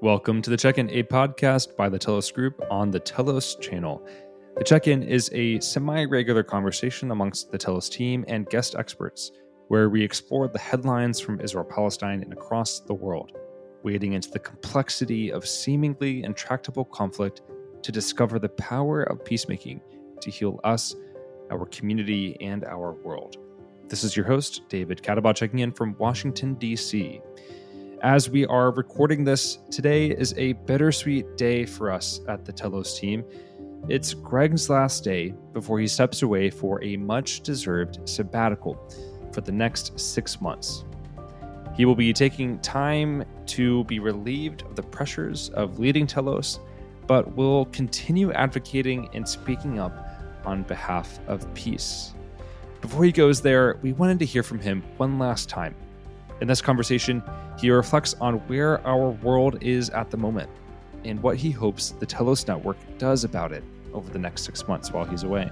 Welcome to The Check-In, a podcast by the Telos Group on the Telos channel. The Check-In is a semi-regular conversation amongst the Telos team and guest experts, where we explore the headlines from Israel-Palestine and across the world, wading into the complexity of seemingly intractable conflict to discover the power of peacemaking to heal us, our community, and our world. This is your host, David Katabaugh, checking in from Washington, D.C. As we are recording this, today is a bittersweet day for us at the Telos team. It's Greg's last day before he steps away for a much-deserved sabbatical for the next 6 months. He will be taking time to be relieved of the pressures of leading Telos, but will continue advocating and speaking up on behalf of peace. Before he goes there, we wanted to hear from him one last time. In this conversation, he reflects on where our world is at the moment and what he hopes the Telos Network does about it over the next 6 months while he's away.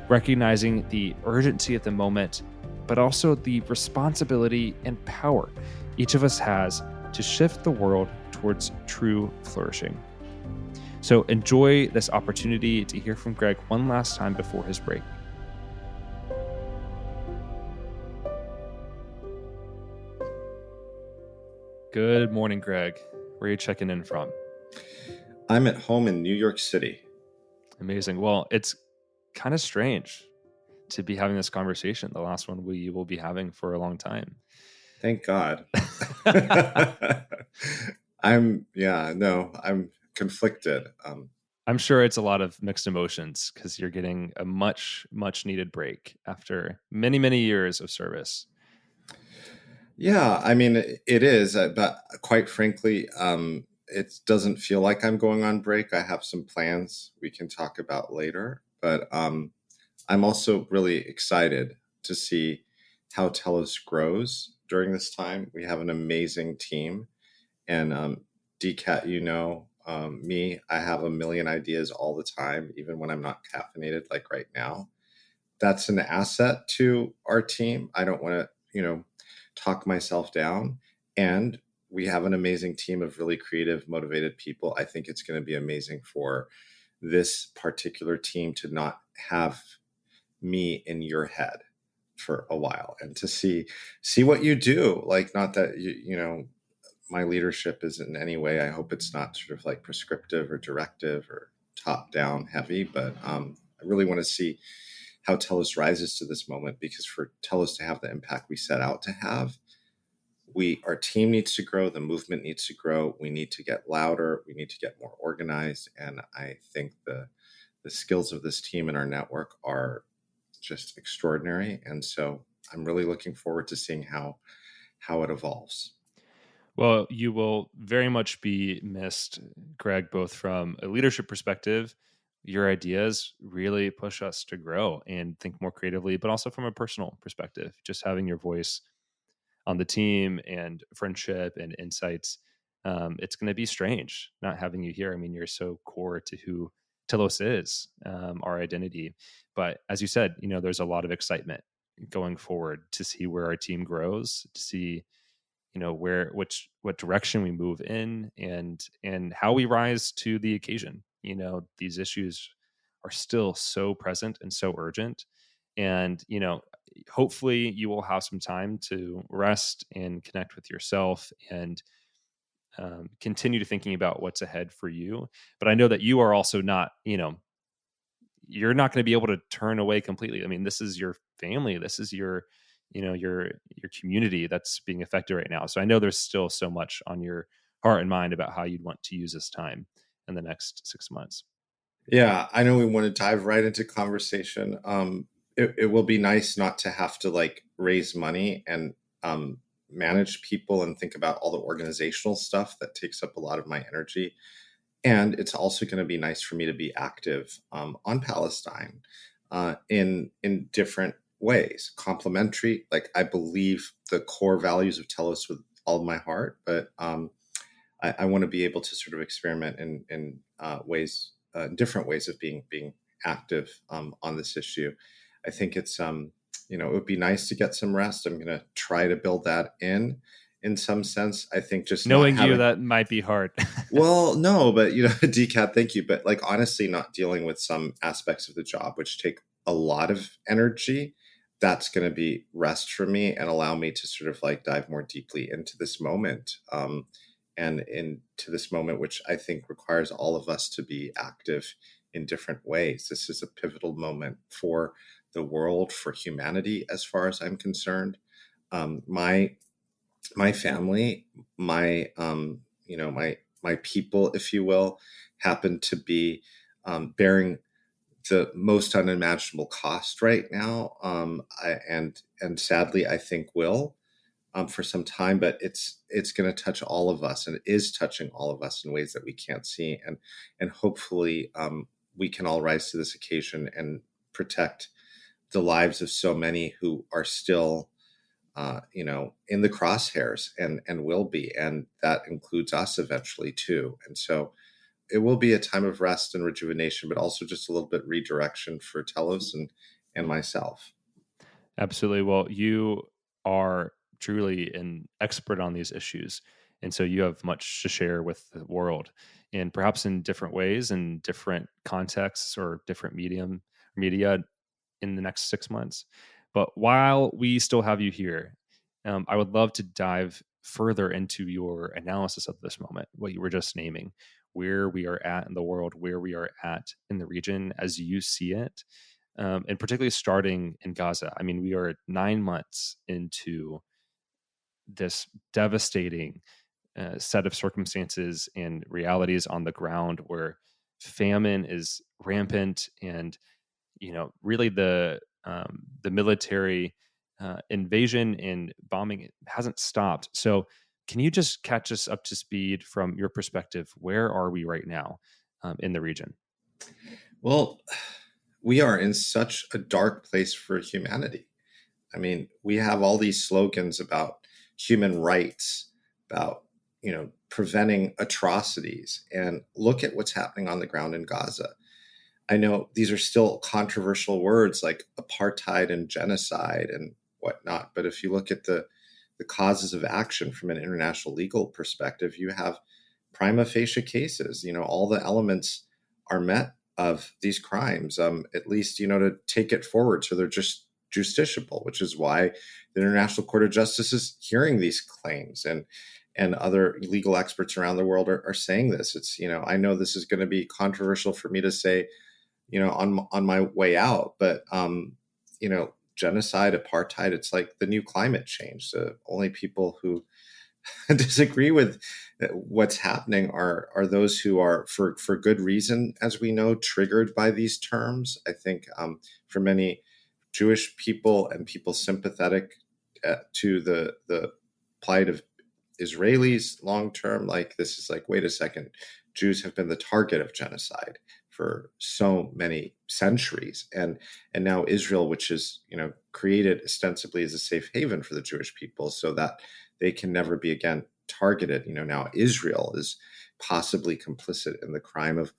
Recognizing the urgency at the moment, but also the responsibility and power each of us has to shift the world towards true flourishing. So enjoy this opportunity to hear from Greg one last time before his break. Good morning, Greg. Where are you checking in from? I'm at home in New York City. Amazing. Well, it's kind of strange to be having this conversation, the last one we will be having for a long time. Thank God. I'm conflicted. I'm sure it's a lot of mixed emotions because you're getting a much needed break after many, many years of service. Yeah, I mean, it is, but quite frankly, it doesn't feel like I'm going on break. I have some plans we can talk about later, but I'm also really excited to see how Telos grows during this time. We have an amazing team, and DCAT, me, I have a million ideas all the time, even when I'm not caffeinated, like right now. That's an asset to our team. I don't want to, talk myself down. And we have an amazing team of really creative, motivated people. I think it's going to be amazing for this particular team to not have me in your head for a while and to see what you do. Like, not that, my leadership is in any way, I hope it's not sort of like prescriptive or directive or top down heavy, but I really want to see how Telos rises to this moment, because for Telos to have the impact we set out to have, our team needs to grow, the movement needs to grow, we need to get louder, we need to get more organized, and I think the skills of this team and our network are just extraordinary, and so I'm really looking forward to seeing how it evolves. Well, you will very much be missed, Greg, both from a leadership perspective. Your ideas really push us to grow and think more creatively, but also from a personal perspective, just having your voice on the team and friendship and insights. It's going to be strange not having you here. I mean, you're so core to who Telos is, our identity. But as you said, there's a lot of excitement going forward to see where our team grows, to see what direction we move in, and how we rise to the occasion. These issues are still so present and so urgent, and hopefully you will have some time to rest and connect with yourself and continue to thinking about what's ahead for you. But I know that you are also not, you're not going to be able to turn away completely. I mean, this is your family, this is your community that's being affected right now. So I know there's still so much on your heart and mind about how you'd want to use this time in the next 6 months. Yeah, I know we want to dive right into conversation. It will be nice not to have to raise money and manage people and think about all the organizational stuff that takes up a lot of my energy. And it's also going to be nice for me to be active on Palestine in different ways, complementary. Like, I believe the core values of Telos with all of my heart, but I want to be able to sort of experiment in ways, different ways of being active on this issue. I think it's it would be nice to get some rest. I'm going to try to build that in in some sense. I think just not Knowing you, having, that might be hard. well, no, but DCAT, thank you. But like, honestly, not dealing with some aspects of the job, which take a lot of energy, that's going to be rest for me and allow me to sort of like dive more deeply into this moment. And into this moment, which I think requires all of us to be active in different ways. This is a pivotal moment for the world, for humanity, as far as I'm concerned. My family, my my people, if you will, happen to be bearing the most unimaginable cost right now, and sadly, I think will for some time. But it's going to touch all of us, and it is touching all of us in ways that we can't see, and hopefully we can all rise to this occasion and protect the lives of so many who are still in the crosshairs and will be, and that includes us eventually too. And so it will be a time of rest and rejuvenation, but also just a little bit redirection for Telos and myself. Absolutely. Well, you are truly an expert on these issues. And so you have much to share with the world, and perhaps in different ways and different contexts or different media in the next 6 months. But while we still have you here, I would love to dive further into your analysis of this moment, what you were just naming, where we are at in the world, where we are at in the region as you see it, and particularly starting in Gaza. I mean, we are 9 months into this devastating set of circumstances and realities on the ground where famine is rampant, and really the military invasion and bombing hasn't stopped. So, can you just catch us up to speed from your perspective? Where are we right now in the region? Well, we are in such a dark place for humanity. I mean, we have all these slogans about human rights, about preventing atrocities, and look at what's happening on the ground in Gaza. I know these are still controversial words like apartheid and genocide and whatnot, but if you look at the causes of action from an international legal perspective, you have prima facie cases. All the elements are met of these crimes, at least, to take it forward. So they're just justiciable, which is why the International Court of Justice is hearing these claims, and other legal experts around the world are saying this. It's, I know this is going to be controversial for me to say, on my way out, but, genocide, apartheid, it's like the new climate change. The only people who disagree with what's happening are those who are, for good reason, as we know, triggered by these terms. I think for many Jewish people and people sympathetic to the plight of Israelis long term, like, this is like, wait a second, Jews have been the target of genocide for so many centuries, and now Israel, which is created ostensibly as a safe haven for the Jewish people, so that they can never be again targeted. Now Israel is possibly complicit in the crime of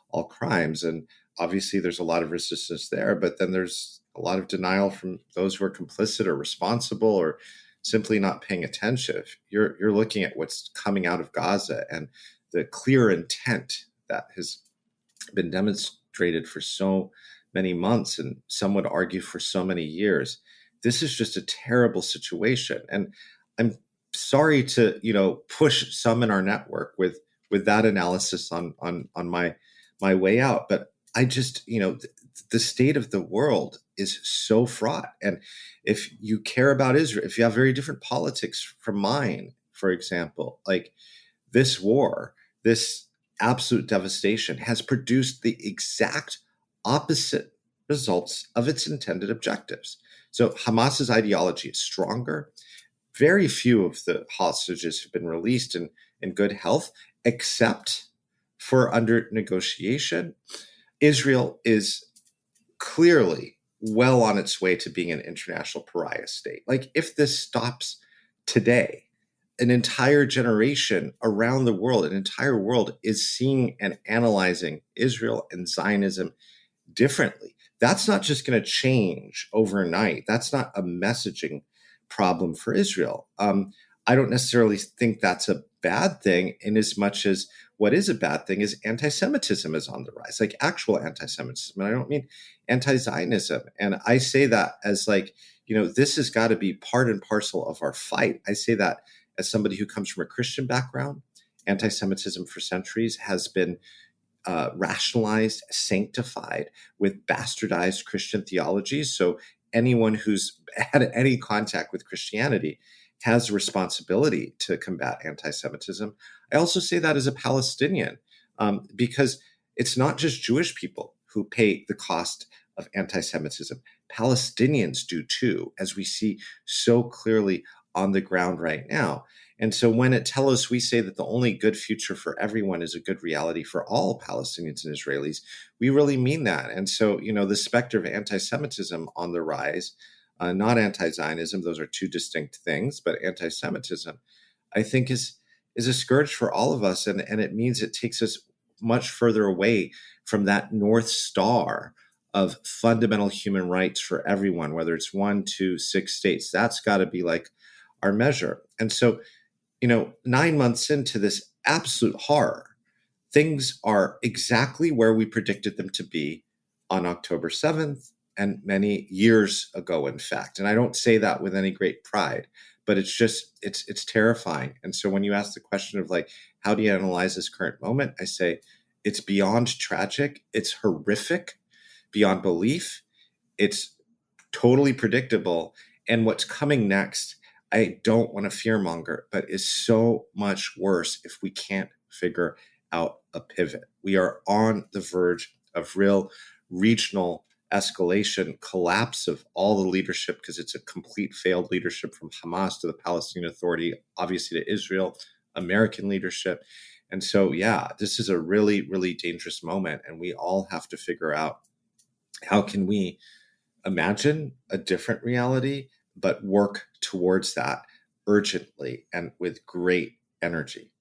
all crimes, and obviously there's a lot of resistance there. But then there's a lot of denial from those who are complicit or responsible or simply not paying attention. If you're looking at what's coming out of Gaza and the clear intent that has been demonstrated for so many months, and some would argue for so many years, this is just a terrible situation. And I'm sorry to push some in our network with that analysis on my way out, but I just the state of the world is so fraught. And if you care about Israel, if you have very different politics from mine, for example, like, this war, this absolute devastation has produced the exact opposite results of its intended objectives. So Hamas's ideology is stronger. Very few of the hostages have been released in good health, except for under negotiation. Israel is clearly well on its way to being an international pariah state. Like, if this stops today, an entire generation around the world, an entire world, is seeing and analyzing Israel and Zionism differently. That's not just going to change overnight. That's not a messaging problem for Israel. I don't necessarily think that's a bad thing, in as much as what is a bad thing is anti-Semitism is on the rise, like actual anti-Semitism. And I don't mean anti-Zionism. And I say that as like, this has got to be part and parcel of our fight. I say that as somebody who comes from a Christian background. Anti-Semitism for centuries has been rationalized, sanctified with bastardized Christian theologies. So anyone who's had any contact with Christianity has a responsibility to combat anti-Semitism. I also say that as a Palestinian, because it's not just Jewish people who pay the cost of anti-Semitism. Palestinians do too, as we see so clearly on the ground right now. And so when at Telos we say that the only good future for everyone is a good reality for all Palestinians and Israelis, we really mean that. And so, the specter of anti-Semitism on the rise, not anti-Zionism, those are two distinct things, but anti-Semitism, I think is a scourge for all of us. And it means it takes us much further away from that North Star of fundamental human rights for everyone, whether it's 1, 2, 6 states. That's got to be like our measure. And so, 9 months into this absolute horror, things are exactly where we predicted them to be on October 7th and many years ago, in fact. And I don't say that with any great pride, but it's just, it's terrifying. And so when you ask the question of like, how do you analyze this current moment? I say it's beyond tragic. It's horrific, beyond belief. It's totally predictable. And what's coming next, I don't want to fearmonger, but is so much worse if we can't figure out a pivot. We are on the verge of real regional escalation, collapse of all the leadership, because it's a complete failed leadership from Hamas to the Palestinian Authority, obviously to Israel, American leadership. And so, this is a really, really dangerous moment. And we all have to figure out, how can we imagine a different reality, but work towards that urgently and with great energy.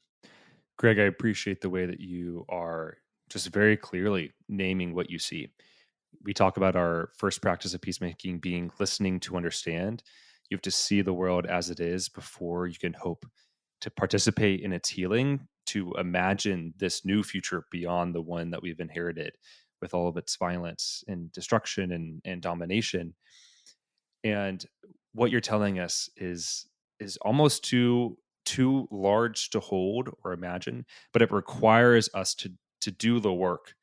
Greg, I appreciate the way that you are just very clearly naming what you see. We talk about our first practice of peacemaking being listening to understand. You have to see the world as it is before you can hope to participate in its healing, to imagine this new future beyond the one that we've inherited with all of its violence and destruction and domination. And what you're telling us is almost too large to hold or imagine, but it requires us to do the work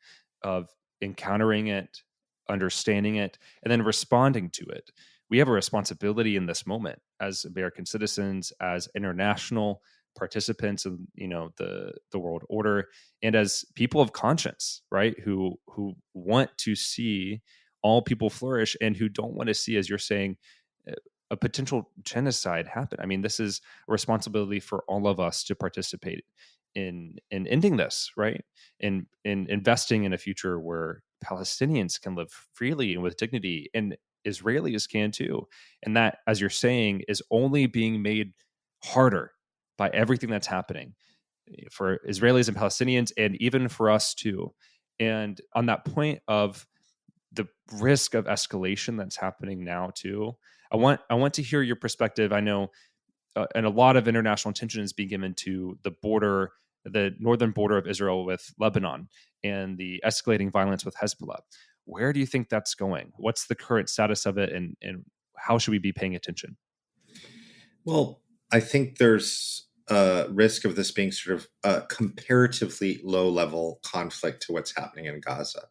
of encountering it, understanding it, and then responding to it. We have a responsibility in this moment as American citizens, as international participants in the world order, and as people of conscience, right? Who want to see all people flourish and who don't want to see, as you're saying, a potential genocide happen. I mean, this is a responsibility for all of us to participate in ending this, right? In investing in a future where Palestinians can live freely and with dignity, and Israelis can too. And that, as you're saying, is only being made harder by everything that's happening for Israelis and Palestinians, and even for us too. And on that point of the risk of escalation that's happening now too, I want to hear your perspective. I know, and a lot of international attention is being given to the northern border of Israel with Lebanon, and the escalating violence with Hezbollah. Where do you think that's going? What's the current status of it, and how should we be paying attention? Well, I think there's a risk of this being sort of a comparatively low level conflict to what's happening in Gaza.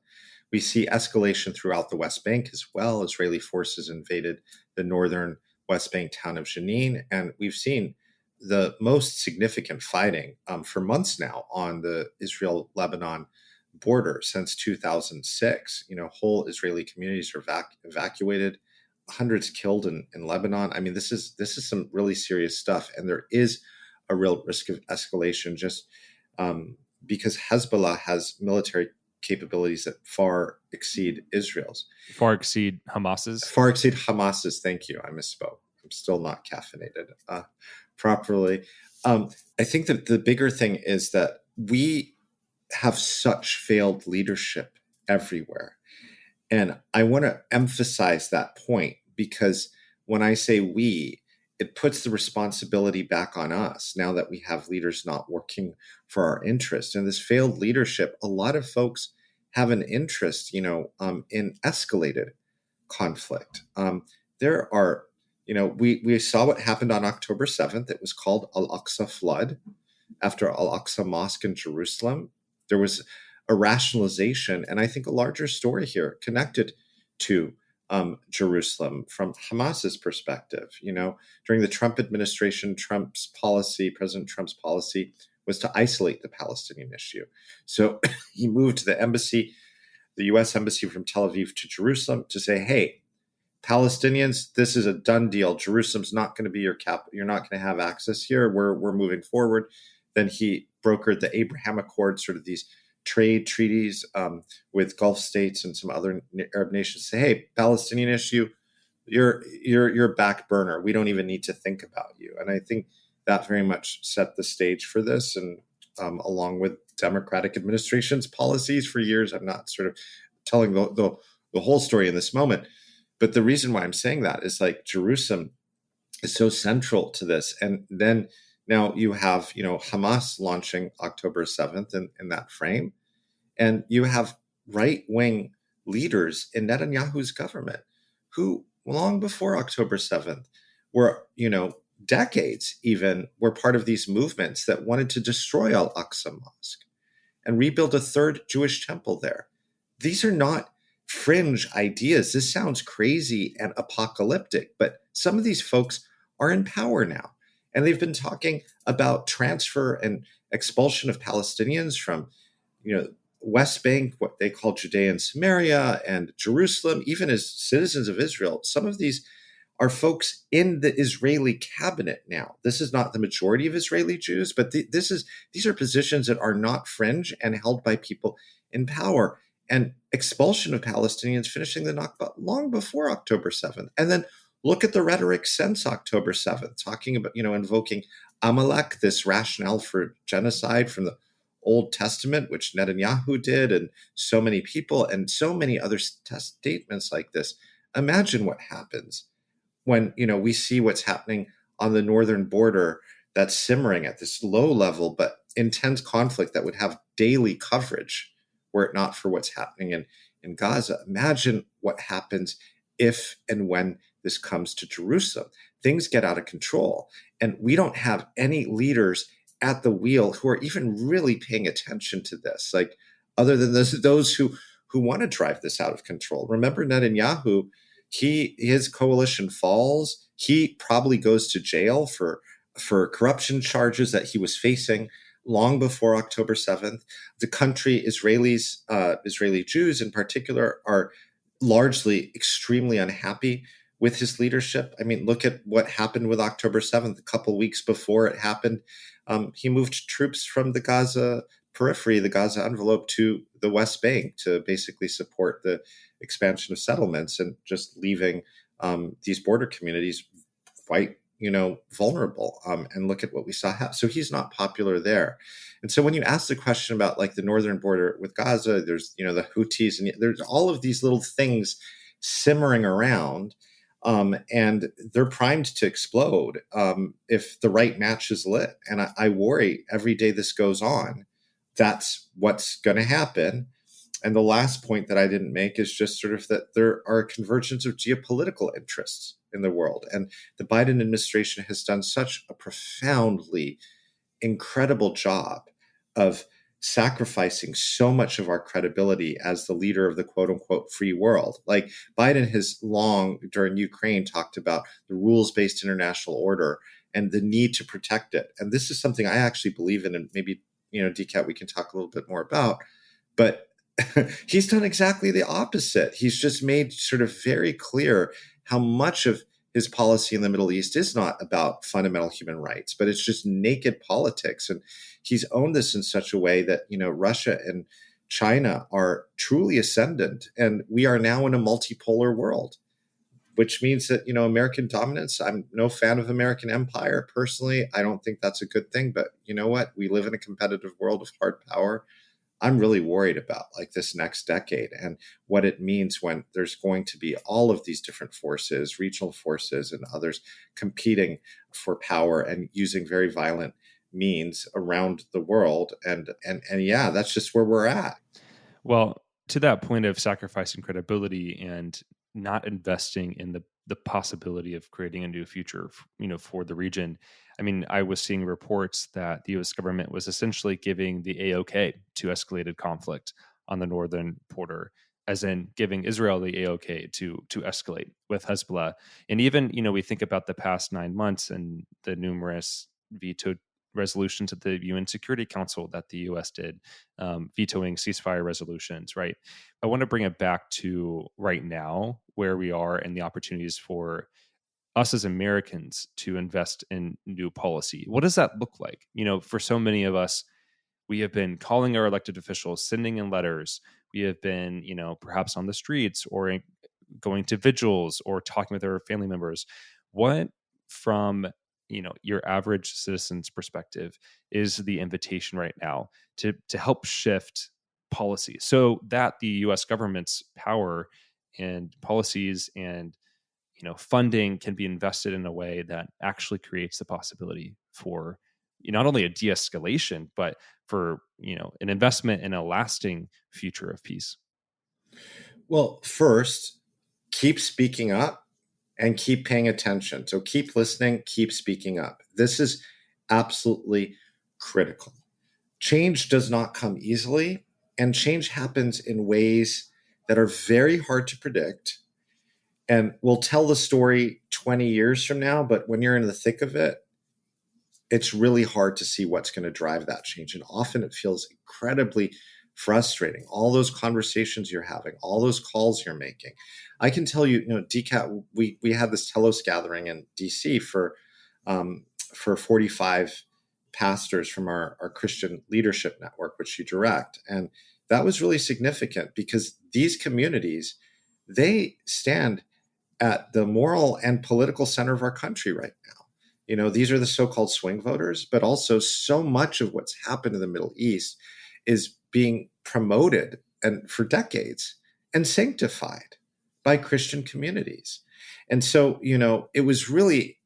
We see escalation throughout the West Bank as well. Israeli forces invaded the northern West Bank town of Jenin, and we've seen the most significant fighting for months now on the Israel-Lebanon border since 2006. Whole Israeli communities are evacuated, hundreds killed in Lebanon. I mean, this is some really serious stuff, and there is a real risk of escalation just because Hezbollah has military capabilities that far exceed Israel's. Far exceed Hamas's? Far exceed Hamas's. Thank you. I misspoke. I'm still not caffeinated properly. I think that the bigger thing is that we have such failed leadership everywhere. And I want to emphasize that point, because when I say we, it puts the responsibility back on us now that we have leaders not working for our interest. And this failed leadership, a lot of folks have an interest, in escalated conflict. There are, we saw what happened on October 7th. It was called Al-Aqsa Flood after Al-Aqsa Mosque in Jerusalem. There was a rationalization, and I think a larger story here connected to Jerusalem from Hamas's perspective. During the Trump administration, President Trump's policy was to isolate the Palestinian issue. So he moved the U.S. embassy from Tel Aviv to Jerusalem to say, hey, Palestinians, this is a done deal. Jerusalem's not going to be your capital. You're not going to have access here. We're moving forward. Then he brokered the Abraham Accords, sort of these trade treaties with Gulf states and some other Arab nations. Say, hey, Palestinian issue, you're back burner. We don't even need to think about you. And I think that very much set the stage for this. And along with Democratic administration's policies for years, I'm not sort of telling the whole story in this moment. But the reason why I'm saying that is like Jerusalem is so central to this. And then now you have, Hamas launching October 7th in that frame. And you have right-wing leaders in Netanyahu's government who, long before October 7th, were, decades even, were part of these movements that wanted to destroy Al-Aqsa Mosque and rebuild a third Jewish temple there. These are not fringe ideas. This sounds crazy and apocalyptic, but some of these folks are in power now. And they've been talking about transfer and expulsion of Palestinians from, West Bank, what they call Judea and Samaria, and Jerusalem, even as citizens of Israel. Some of these are folks in the Israeli cabinet now. This is not the majority of Israeli Jews, but these are positions that are not fringe and held by people in power. And expulsion of Palestinians, finishing the Nakba long before October 7th. And then look at the rhetoric since October 7th, talking about, invoking Amalek, this rationale for genocide from the Old Testament, which Netanyahu did, and so many people, and so many other statements like this. Imagine what happens when, we see what's happening on the northern border that's simmering at this low level, but intense conflict that would have daily coverage were it not for what's happening in Gaza. Imagine what happens if and when this comes to Jerusalem. Things get out of control, and we don't have any leaders at the wheel who are even really paying attention to this, like other than those who want to drive this out of control. Remember Netanyahu, his coalition falls. He probably goes to jail for corruption charges that he was facing long before October 7th. The country, Israeli Jews in particular, are largely extremely unhappy with his leadership. I mean, look at what happened with October 7th. A couple weeks before it happened, he moved troops from the Gaza periphery, the Gaza envelope, to the West Bank to basically support the expansion of settlements, and just leaving these border communities quite vulnerable. And look at what we saw happen. So he's not popular there. And so when you ask the question about like the northern border with Gaza, there's, the Houthis, and there's all of these little things simmering around, and they're primed to explode if the right match is lit. And I worry every day this goes on, that's what's going to happen. And the last point that I didn't make is just sort of that there are a convergence of geopolitical interests in the world. And the Biden administration has done such a profoundly incredible job of sacrificing so much of our credibility as the leader of the quote unquote free world. Like Biden has long during Ukraine talked about the rules-based international order and the need to protect it. And this is something I actually believe in, and maybe, DCAT, we can talk a little bit more about, but he's done exactly the opposite. He's just made sort of very clear how much of his policy in the Middle East is not about fundamental human rights, but it's just naked politics. And he's owned this in such a way that, Russia and China are truly ascendant. And we are now in a multipolar world, which means that, American dominance, I'm no fan of American empire. Personally, I don't think that's a good thing. But you know what? We live in a competitive world of hard power. I'm really worried about, like, this next decade and what it means when there's going to be all of these different forces, regional forces and others competing for power and using very violent means around the world. And yeah, that's just where we're at. Well, to that point of sacrificing credibility and not investing in the possibility of creating a new future, for the region. I mean, I was seeing reports that the U.S. government was essentially giving the AOK to escalated conflict on the northern border, as in giving Israel the AOK to escalate with Hezbollah. And even, we think about the past 9 months and the numerous vetoed resolutions at the UN Security Council that the U.S. did, vetoing ceasefire resolutions, right? I want to bring it back to right now, where we are and the opportunities for us as Americans to invest in new policy. What does that look like? For so many of us, we have been calling our elected officials, sending in letters. We have been, perhaps on the streets or going to vigils or talking with our family members. What, from your average citizen's perspective, is the invitation right now to help shift policy so that the U.S. government's power and policies and funding can be invested in a way that actually creates the possibility for not only a de-escalation, but for an investment in a lasting future of peace? Well, first, keep speaking up and keep paying attention. So keep listening, keep speaking up. This is absolutely critical. Change does not come easily, and change happens in ways that are very hard to predict. And we'll tell the story 20 years from now, but when you're in the thick of it, it's really hard to see what's going to drive that change. And often it feels incredibly frustrating. All those conversations you're having, all those calls you're making. I can tell you, DCAT, we had this Telos gathering in DC for 45 pastors from our Christian leadership network, which you direct. And that was really significant because these communities, they stand at the moral and political center of our country right now. These are the so-called swing voters, but also so much of what's happened in the Middle East is being promoted and for decades and sanctified by Christian communities. And so, it was really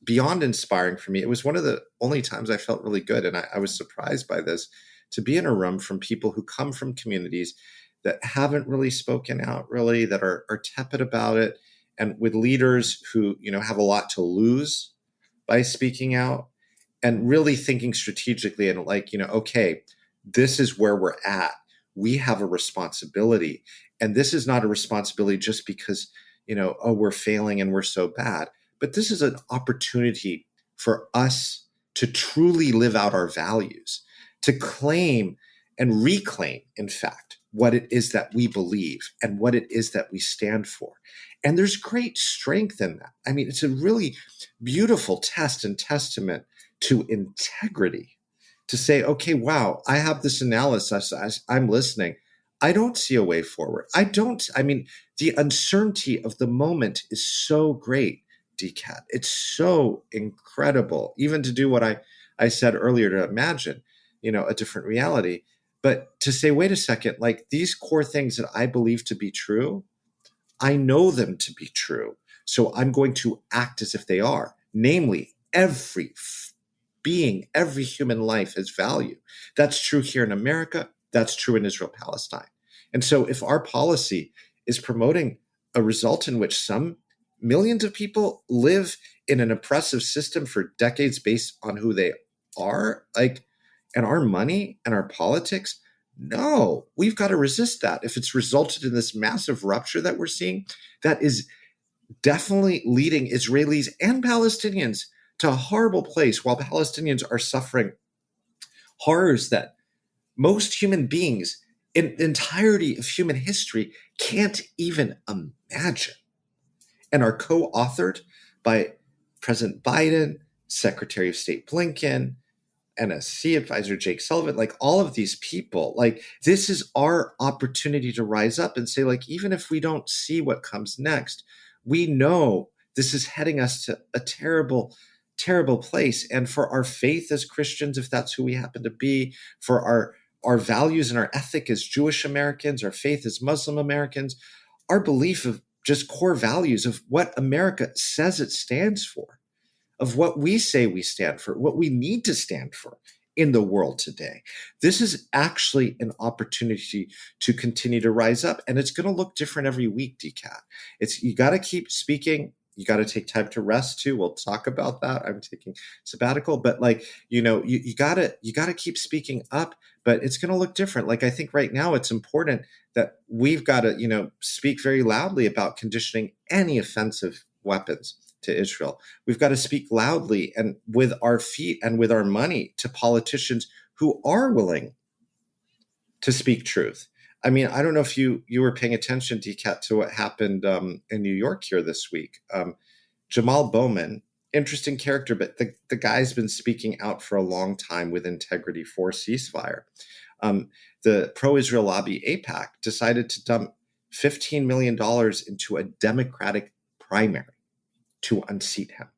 beyond inspiring for me. It was one of the only times I felt really good. And I was surprised by this, to be in a room from people who come from communities that haven't really spoken out, really, that are tepid about it, and with leaders who, have a lot to lose by speaking out, and really thinking strategically and okay, this is where we're at. We have a responsibility. And this is not a responsibility just because, we're failing and we're so bad, but this is an opportunity for us to truly live out our values, to claim and reclaim, in fact, what it is that we believe and what it is that we stand for. And there's great strength in that. I mean, it's a really beautiful test and testament to integrity, to say, okay, wow, I have this analysis, I'm listening. I don't see a way forward. The uncertainty of the moment is so great, DCAT. It's so incredible, even to do what I said earlier, to imagine, a different reality. But to say, wait a second, like, these core things that I believe to be true, I know them to be true. So I'm going to act as if they are. Namely, every being, every human life has value. That's true here in America. That's true in Israel, Palestine. And so if our policy is promoting a result in which some millions of people live in an oppressive system for decades based on who they are, and our money and our politics, no, we've got to resist that. If it's resulted in this massive rupture that we're seeing, that is definitely leading Israelis and Palestinians to a horrible place, while Palestinians are suffering horrors that most human beings in the entirety of human history can't even imagine, and are co-authored by President Biden, Secretary of State Blinken, NSC advisor Jake Sullivan, like all of these people. Like, this is our opportunity to rise up and say, like, even if we don't see what comes next, we know this is heading us to a terrible, terrible place. And for our faith as Christians, if that's who we happen to be, for our values and our ethic as Jewish Americans, our faith as Muslim Americans, our belief of just core values of what America says it stands for, of what we say we stand for, what we need to stand for in the world today. This is actually an opportunity to continue to rise up, and it's going to look different every week, DCAT. You got to keep speaking. You got to take time to rest too. We'll talk about that. I'm taking sabbatical, but you got to keep speaking up, but it's going to look different. I think right now it's important that we've got to, speak very loudly about conditioning any offensive weapons to Israel. We've got to speak loudly and with our feet and with our money to politicians who are willing to speak truth. I mean, I don't know if you were paying attention, DCAT, to what happened in New York here this week. Jamal Bowman, interesting character, but the guy's been speaking out for a long time with integrity for ceasefire. The pro-Israel lobby, AIPAC, decided to dump $15 million into a Democratic primary to unseat him.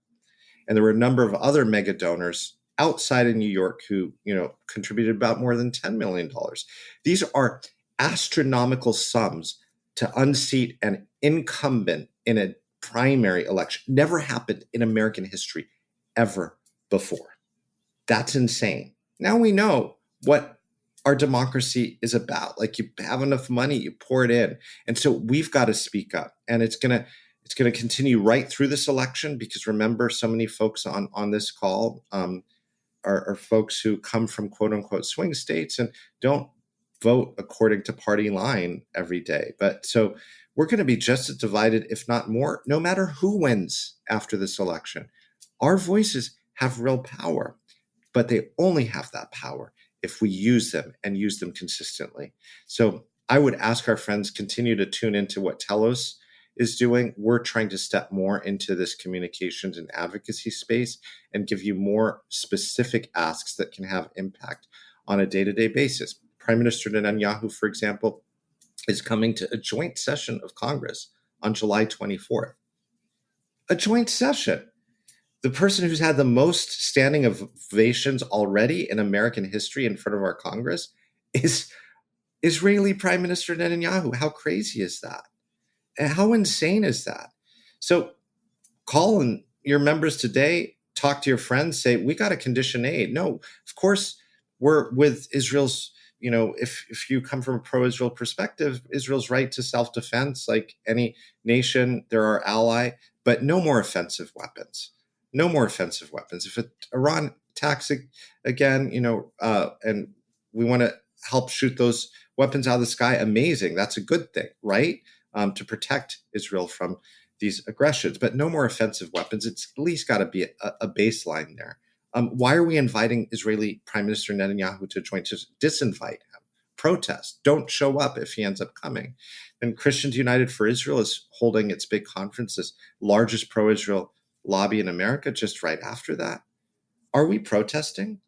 And there were a number of other mega donors outside of New York who, contributed about more than $10 million. These are astronomical sums to unseat an incumbent in a primary election. Never happened in American history ever before. That's insane. Now we know what our democracy is about. You have enough money, you pour it in. And so we've got to speak up. And it's going to continue right through this election, because remember, so many folks on this call are folks who come from quote unquote swing states and don't vote according to party line every day. But so we're going to be just as divided, if not more, no matter who wins after this election. Our voices have real power, but they only have that power if we use them and use them consistently. So I would ask our friends continue to tune into what Telos is doing. We're trying to step more into this communications and advocacy space and give you more specific asks that can have impact on a day-to-day basis. Prime Minister Netanyahu, for example, is coming to a joint session of Congress on July 24th. A joint session. The person who's had the most standing ovations already in American history in front of our Congress is Israeli Prime Minister Netanyahu. How crazy is that? And how insane is that? So call in your members today, talk to your friends, say, we got to condition aid. No, of course, we're with Israel's, if you come from a pro-Israel perspective, Israel's right to self-defense, like any nation, they're our ally, but no more offensive weapons. No more offensive weapons. If Iran attacks again, and we want to help shoot those weapons out of the sky, amazing. That's a good thing, right? To protect Israel from these aggressions, but no more offensive weapons. It's at least got to be a baseline there. Why are we inviting Israeli Prime Minister Netanyahu to join? Just disinvite him, protest, don't show up if he ends up coming. And Christians United for Israel is holding its big conference, this largest pro-Israel lobby in America, just right after that. Are we protesting?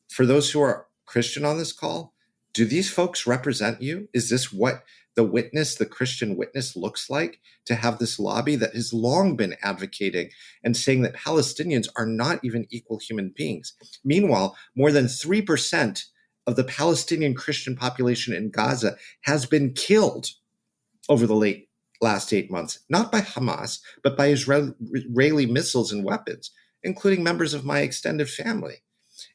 For those who are Christian on this call, do these folks represent you? Is this what the Christian witness looks like, to have this lobby that has long been advocating and saying that Palestinians are not even equal human beings? Meanwhile, more than 3% of the Palestinian Christian population in Gaza has been killed over the last 8 months, not by Hamas, but by Israeli missiles and weapons, including members of my extended family.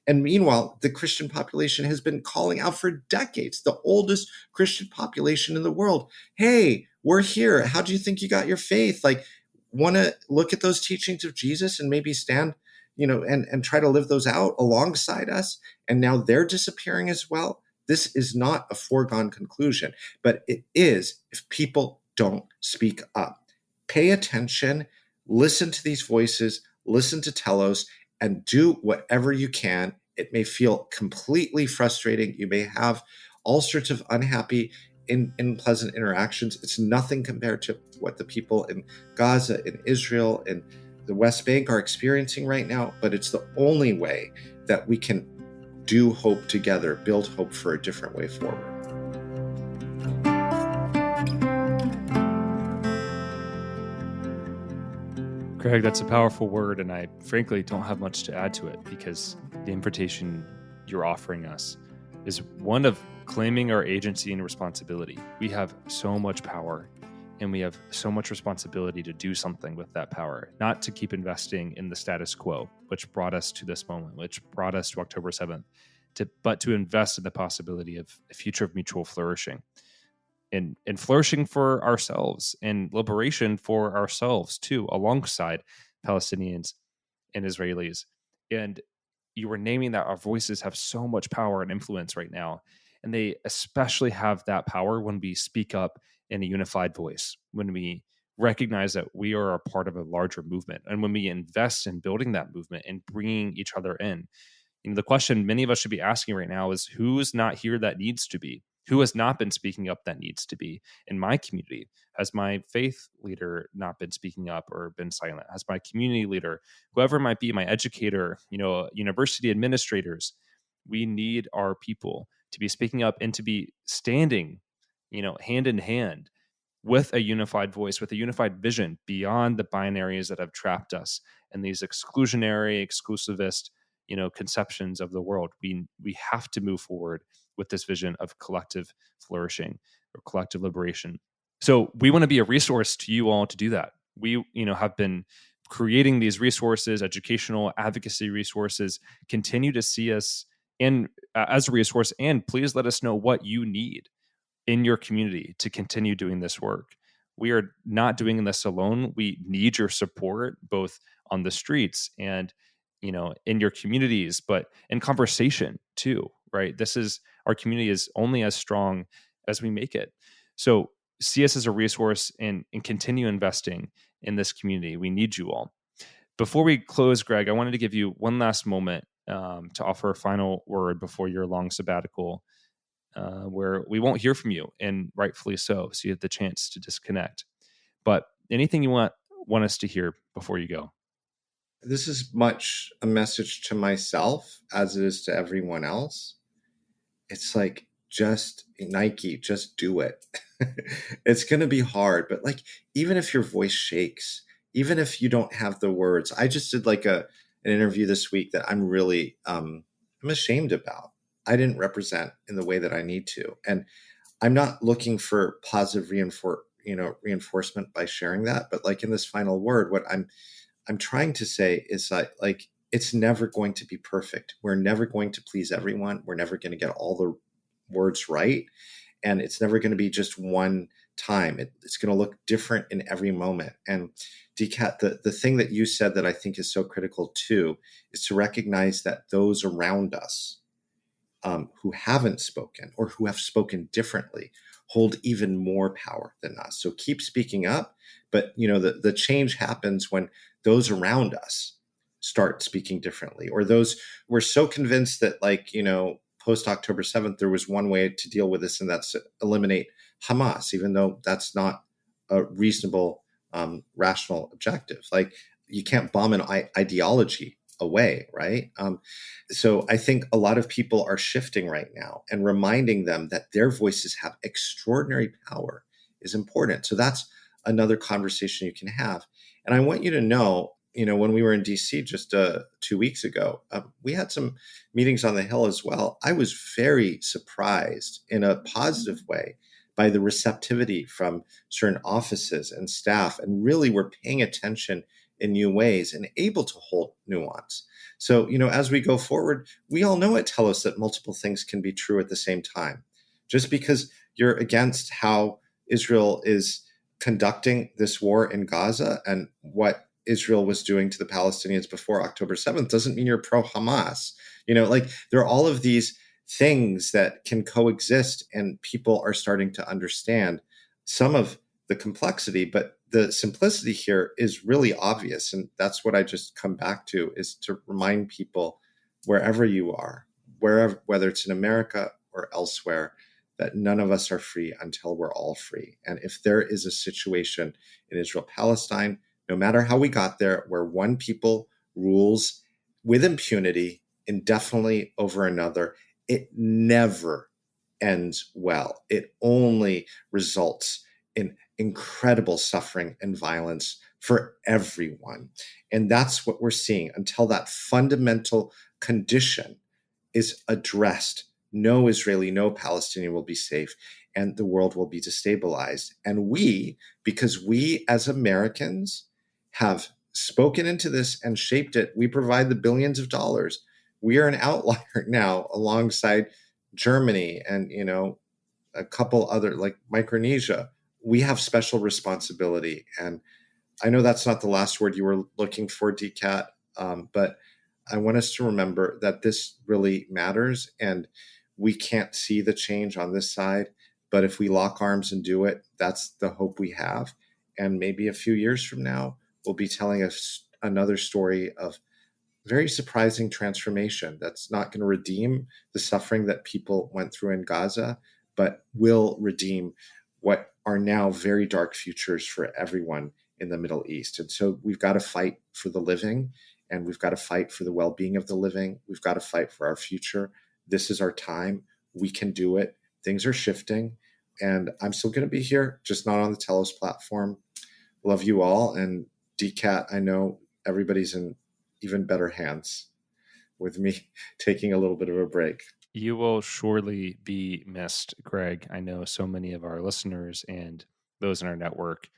And meanwhile, the Christian population has been calling out for decades, the oldest Christian population in the world. Hey, we're here. How do you think you got your faith? Want to look at those teachings of Jesus and maybe stand, and try to live those out alongside us. And now they're disappearing as well. This is not a foregone conclusion, but it is if people don't speak up. Pay attention, listen to these voices, listen to Telos, and do whatever you can. It may feel completely frustrating. You may have all sorts of unhappy, unpleasant interactions. It's nothing compared to what the people in Gaza, in Israel, in the West Bank are experiencing right now, but it's the only way that we can do hope together, build hope for a different way forward. Craig, that's a powerful word, and I frankly don't have much to add to it, because the invitation you're offering us is one of claiming our agency and responsibility. We have so much power and we have so much responsibility to do something with that power, not to keep investing in the status quo, which brought us to this moment, which brought us to October 7th, but to invest in the possibility of a future of mutual flourishing and flourishing for ourselves and liberation for ourselves too, alongside Palestinians and Israelis. And you were naming that our voices have so much power and influence right now. And they especially have that power when we speak up in a unified voice, when we recognize that we are a part of a larger movement, and when we invest in building that movement and bringing each other in. The question many of us should be asking right now is, who's not here that needs to be? Who has not been speaking up that needs to be in my community? Has my faith leader not been speaking up or been silent? Has my community leader, whoever it might be, my educator, university administrators, we need our people to be speaking up and to be standing, hand in hand with a unified voice, with a unified vision beyond the binaries that have trapped us and these exclusionary, exclusivist, conceptions of the world. We have to move forward with this vision of collective flourishing or collective liberation. So we want to be a resource to you all to do that. We, have been creating these resources, educational advocacy resources. Continue to see us in as a resource, and please let us know what you need in your community to continue doing this work. We are not doing this alone. We need your support both on the streets and in your communities, but in conversation too, right? Our community is only as strong as we make it. So see us as a resource and continue investing in this community. We need you all. Before we close, Greg, I wanted to give you one last moment to offer a final word before your long sabbatical, where we won't hear from you, and rightfully so. So you have the chance to disconnect. But anything you want us to hear before you go? This is much a message to myself as it is to everyone else. It's like, just Nike, just do it. It's going to be hard, but like, even if your voice shakes, even if you don't have the words, I just did like an interview this week that I'm really, I'm ashamed about. I didn't represent in the way that I need to. And I'm not looking for positive reinforcement by sharing that. But like in this final word, what I'm trying to say is that, like, it's never going to be perfect. We're never going to please everyone. We're never going to get all the words right. And it's never going to be just one time. It's going to look different in every moment. And DCAT, the thing that you said that I think is so critical too, is to recognize that those around us who haven't spoken or who have spoken differently hold even more power than us. So keep speaking up. But, the change happens when those around us start speaking differently, or those we're so convinced that, like, post October 7th, there was one way to deal with this, and that's eliminate Hamas, even though that's not a reasonable, rational objective. Like, you can't bomb an ideology away, right? So I think a lot of people are shifting right now, and reminding them that their voices have extraordinary power is important. So that's another conversation you can have. And I want you to know, when we were in DC just 2 weeks ago, we had some meetings on the Hill as well. I was very surprised in a positive way by the receptivity from certain offices and staff, and really were paying attention in new ways and able to hold nuance. So, as we go forward, we all know at Telos that multiple things can be true at the same time. Just because you're against how Israel is conducting this war in Gaza and what Israel was doing to the Palestinians before October 7th doesn't mean you're pro-Hamas. Like, there are all of these things that can coexist, and people are starting to understand some of the complexity, but the simplicity here is really obvious. And that's what I just come back to, is to remind people, wherever you are, whether it's in America or elsewhere, that none of us are free until we're all free. And if there is a situation in Israel-Palestine, no matter how we got there, where one people rules with impunity indefinitely over another, it never ends well. It only results in incredible suffering and violence for everyone. And that's what we're seeing until that fundamental condition is addressed. no Israeli, no Palestinian will be safe, and the world will be destabilized. And we, because we as Americans have spoken into this and shaped it, we provide the billions of dollars. We are an outlier now alongside Germany and, a couple other like Micronesia. We have special responsibility. And I know that's not the last word you were looking for, DCAT, but I want us to remember that this really matters, and we can't see the change on this side. But if we lock arms and do it, that's the hope we have. And maybe a few years from now, we'll be telling us another story of very surprising transformation that's not going to redeem the suffering that people went through in Gaza, but will redeem what are now very dark futures for everyone in the Middle East. And so we've got to fight for the living, and we've got to fight for the well-being of the living. We've got to fight for our future. This is our time. We can do it. Things are shifting, and I'm still going to be here, just not on the Telos platform. Love you all. And DCAT, I know everybody's in even better hands with me taking a little bit of a break. You will surely be missed, Greg. I know so many of our listeners and those in our network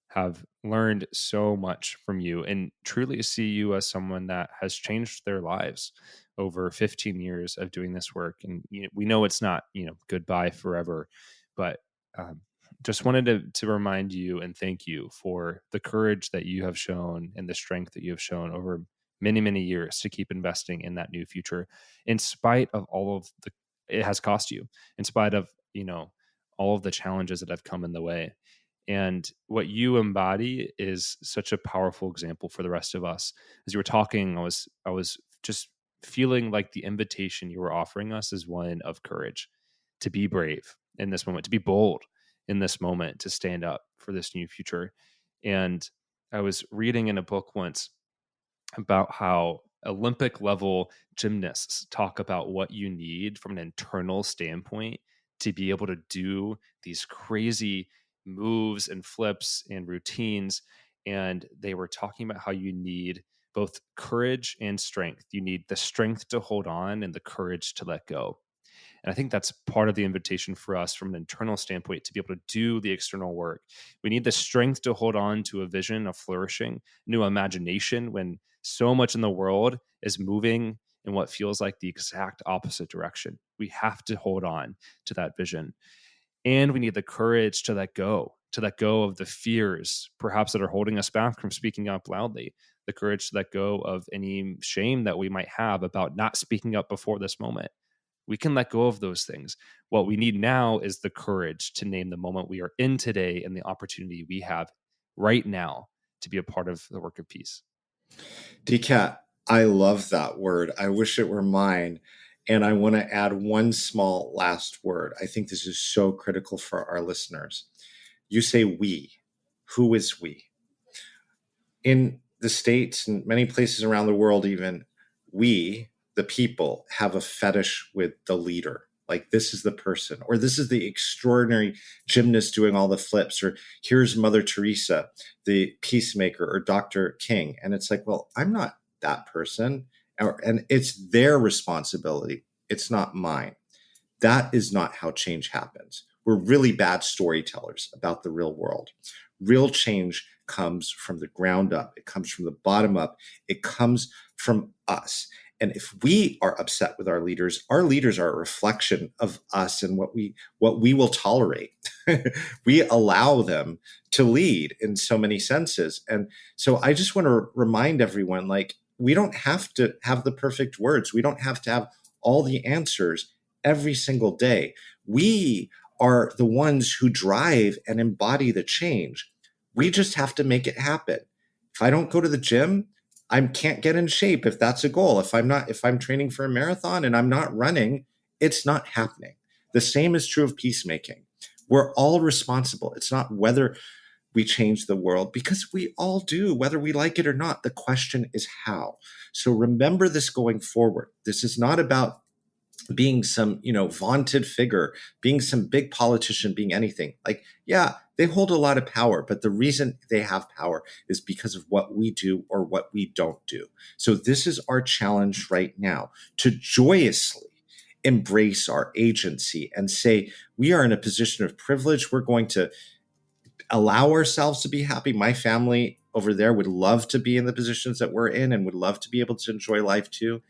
have learned so much from you, and truly see you as someone that has changed their lives over 15 years of doing this work. And we know it's not, goodbye forever, but just wanted to remind you and thank you for the courage that you have shown and the strength that you have shown over many, many years to keep investing in that new future, in spite of all of it has cost you, in spite of, all of the challenges that have come in the way. And what you embody is such a powerful example for the rest of us. As you were talking, I was just feeling like the invitation you were offering us is one of courage, to be brave in this moment, to be bold in this moment, to stand up for this new future. And I was reading in a book once about how Olympic level gymnasts talk about what you need from an internal standpoint to be able to do these crazy moves and flips and routines. And they were talking about how you need both courage and strength. You need the strength to hold on and the courage to let go. And I think that's part of the invitation for us from an internal standpoint to be able to do the external work. We need the strength to hold on to a vision of flourishing, new imagination, when so much in the world is moving in what feels like the exact opposite direction. We have to hold on to that vision. And we need the courage to let go of the fears, perhaps, that are holding us back from speaking up loudly, the courage to let go of any shame that we might have about not speaking up before this moment. We can let go of those things. What we need now is the courage to name the moment we are in today and the opportunity we have right now to be a part of the work of peace. DCAT, I love that word. I wish it were mine. And I want to add one small last word. I think this is so critical for our listeners. You say we. Who is we? In the States and many places around the world, even, we, the people, have a fetish with the leader. Like, this is the person, or this is the extraordinary gymnast doing all the flips, or here's Mother Teresa, the peacemaker, or Dr. King. And it's like, well, I'm not that person. And it's their responsibility. It's not mine. That is not how change happens. We're really bad storytellers about the real world. Real change comes from the ground up. It comes from the bottom up. It comes from us. And if we are upset with our leaders are a reflection of us and what we will tolerate. We allow them to lead in so many senses. And so I just want to remind everyone, like, we don't have to have the perfect words. We don't have to have all the answers every single day. We are the ones who drive and embody the change. We just have to make it happen. If I don't go to the gym, I can't get in shape if that's a goal. If I'm training for a marathon and I'm not running, it's not happening. The same is true of peacemaking. We're all responsible. It's not whether we change the world, because we all do, whether we like it or not. The question is how. So remember this going forward. This is not about being some, vaunted figure, being some big politician, being anything. Like, yeah, they hold a lot of power, but the reason they have power is because of what we do or what we don't do. So this is our challenge right now, to joyously embrace our agency and say, we are in a position of privilege. We're going to allow ourselves to be happy. My family over there would love to be in the positions that we're in and would love to be able to enjoy life too.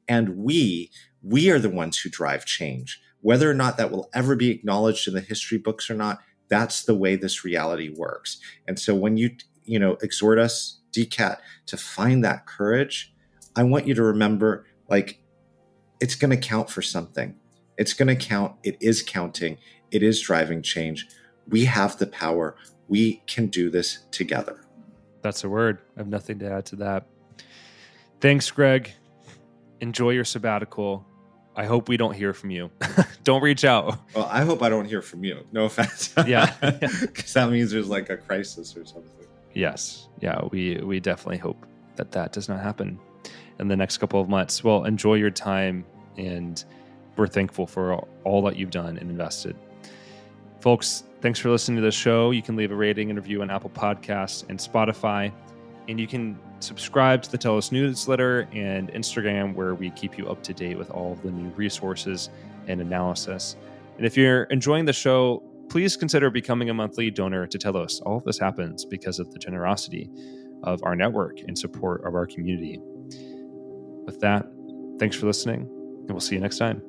And we are the ones who drive change. Whether or not that will ever be acknowledged in the history books or not, that's the way this reality works. And so when you exhort us, DCAT, to find that courage, I want you to remember, like, it's going to count for something. It's going to count. It is counting. It is driving change. We have the power. We can do this together. That's a word. I have nothing to add to that. Thanks, Greg. Enjoy your sabbatical. I hope we don't hear from you. Don't reach out. Well, I hope I don't hear from you. No offense. Yeah. Because that means there's like a crisis or something. Yes. Yeah, we definitely hope that does not happen in the next couple of months. Well, enjoy your time, and we're thankful for all that you've done and invested. Folks, thanks for listening to the show. You can leave a rating and review on Apple Podcasts and Spotify, and you can subscribe to the Telos newsletter and Instagram, where we keep you up to date with all of the new resources and analysis. And if you're enjoying the show, please consider becoming a monthly donor to Telos. All of this happens because of the generosity of our network and support of our community. With that, thanks for listening, and we'll see you next time.